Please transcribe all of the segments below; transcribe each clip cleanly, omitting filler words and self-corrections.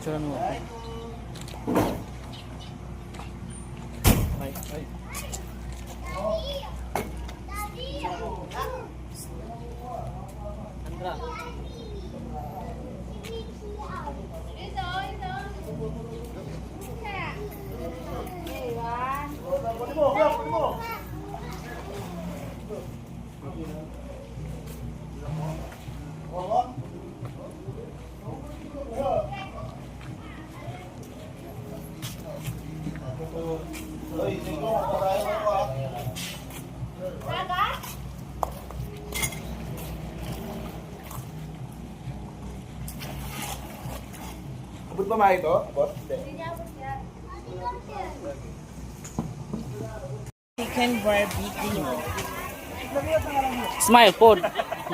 Picturean mo. Ay, ay. Andra. Abot ba mga ito? Abot? Chicken barbecue. Smile po.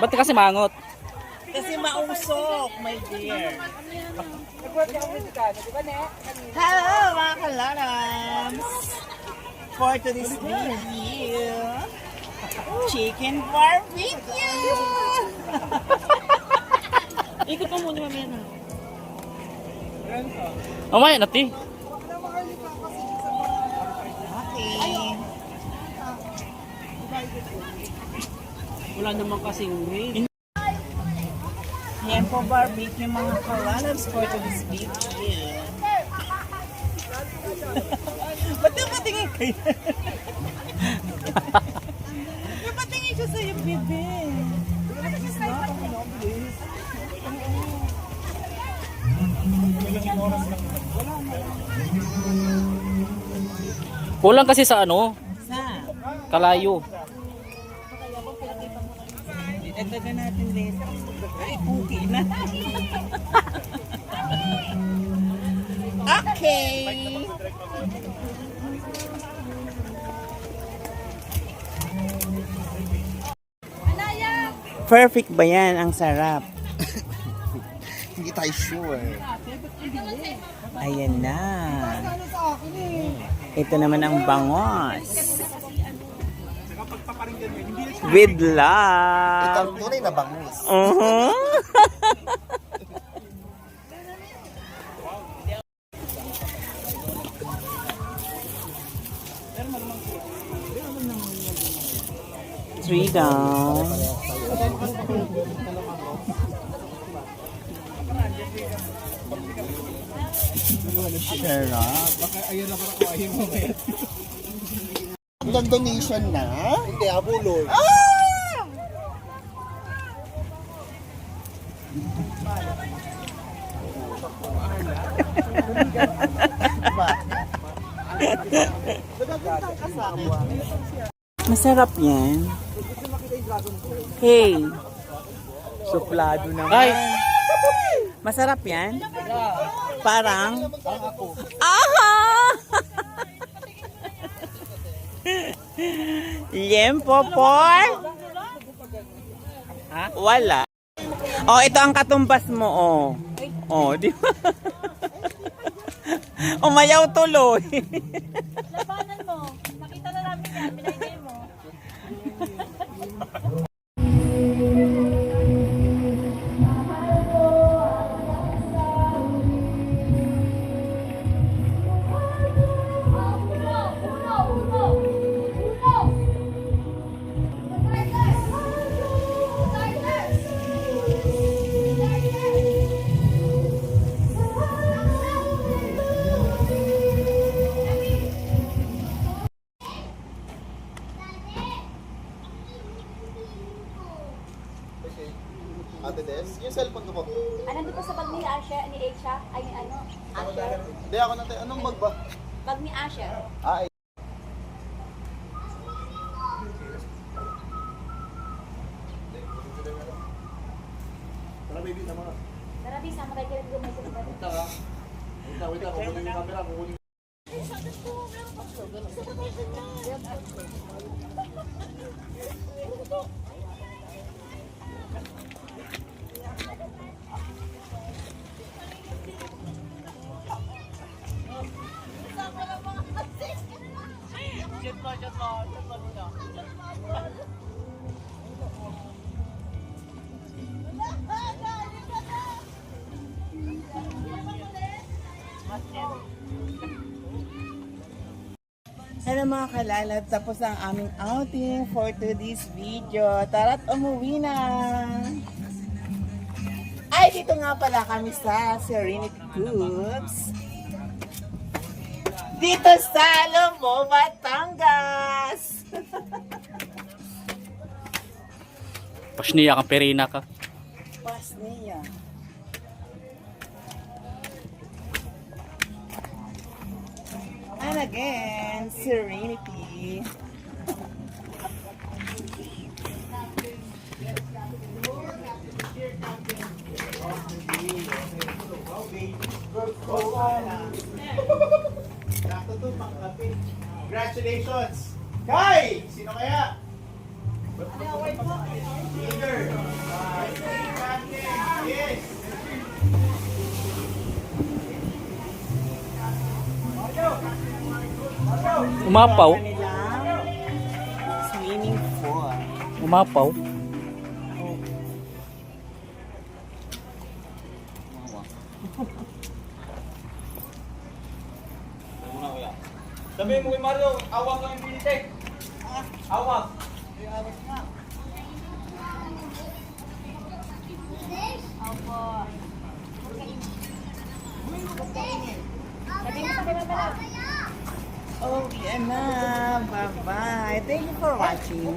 Ba't kasi mangot? Kasi mausok, my dear. Hello, mga kalarams! For today's video, chicken barbecue! Ikot mo muna mamaya na. Mamaya nati. Okay. Wala naman kasing grade. Yan po barbecue mga kalarams for today's video. Ba't yung patingin kayo? Yung patingin siya sa'yo, bebe. Kulang kasi sa ano, Sa? kalayo. Dagdagan natin din. Ay, puti na. Okay. Perfect ba yan? Ang sarap. Hindi tayo sure. Ayan na. Ito naman ang bangos. With Ito love. ang tunay na bangus. Three down. Sarap. Hanggang donation na? Hindi, abulol. Masarap yan. Hey. Suplado naman. Ay! Masarap yan? Parang? Aha! Liempo por? Wala. Oh, ito ang katumbas mo, oh. Oh, di ba? Umayaw tuloy. Labanan mo. Nakita na namin yan. Binigay mo. Ate Des, yung cellphone ko po. Nandun po sa bag ni Asha, ni Aisha, ay ano, Asha. Hindi ako natin. Anong bag ba? Bag ni Asha. Ay. Tara baby, sama ka. Tara, di, sama kayo kayo may sila. Wait lang ha. Wait lang. Kukunin yung camera. Kukunin. Hello mga kalalab, tapos ang aming outing for today's video. Tara't umuwi na! Ay, dito nga pala kami sa Serenity Coops. Dito sa Lomo, Batangas! Pasniya kang perina ka. Pas niya. And again, Serenity. Congratulations! Kai! Sino kaya? Leader! Yes! Umapaw. Kanilang swimming pool. Umapaw. Sabi mo kay Mario, awak lang yung militek. Awak. Opo. Sabi mo sa camera. Oh, yan na. Bye-bye. Thank you for watching.